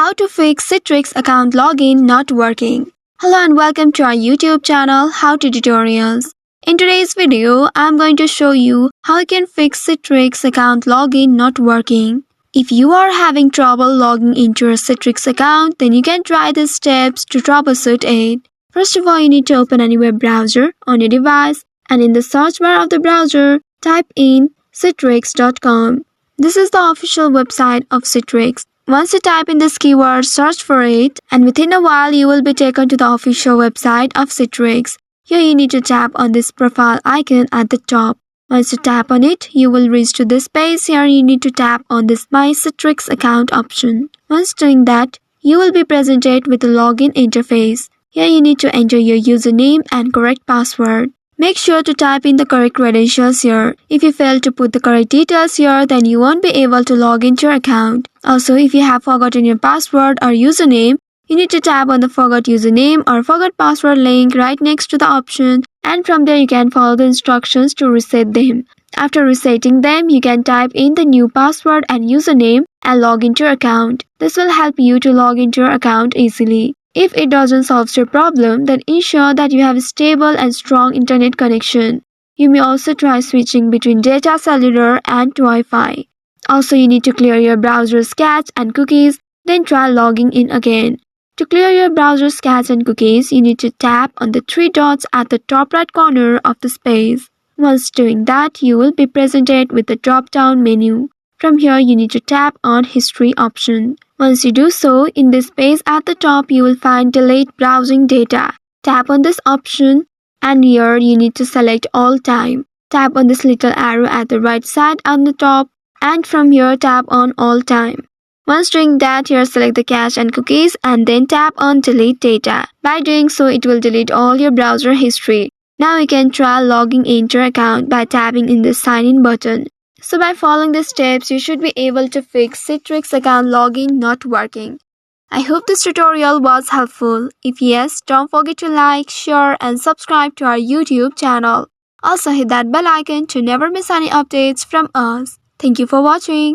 How to fix Citrix account login not working. Hello and welcome to our YouTube channel How to Tutorials. In today's video, I'm going to show you how you can fix Citrix account login not working. If you are having trouble logging into your Citrix account, then you can try these steps to troubleshoot it. First of all, you need to open any web browser on your device and in the search bar of the browser, type in citrix.com. This is the official website of Citrix. Once you type in this keyword, search for it, and within a while you will be taken to the official website of Citrix. Here you need to tap on this profile icon at the top. Once you tap on it, you will reach to this page. Here you need to tap on this My Citrix account option. Once doing that, you will be presented with a login interface. Here you need to enter your username and correct password. Make sure to type in the correct credentials here. If you fail to put the correct details here, then you won't be able to log into your account. Also, if you have forgotten your password or username, you need to tap on the Forgot Username or Forgot Password link right next to the option, and from there you can follow the instructions to reset them. After resetting them, you can type in the new password and username and log into your account. This will help you to log into your account easily. If it doesn't solve your problem, then ensure that you have a stable and strong internet connection. You may also try switching between data cellular and Wi-Fi. Also, you need to clear your browser's cache and cookies, then try logging in again. To clear your browser's cache and cookies, you need to tap on the three dots at the top right corner of the space. Once doing that, you will be presented with the drop-down menu. From here, you need to tap on History option. Once you do so, in this space at the top, you will find Delete Browsing Data. Tap on this option, and here you need to select All Time. Tap on this little arrow at the right side on the top, and from here tap on All Time. Once doing that, here select the cache and cookies and then tap on Delete Data. By doing so, it will delete all your browser history. Now you can try logging into your account by tapping in the Sign In button. So by following these steps, you should be able to fix Citrix account login not working. I hope this tutorial was helpful. If yes, don't forget to like, share and subscribe to our YouTube channel. Also hit that bell icon to never miss any updates from us. Thank you for watching.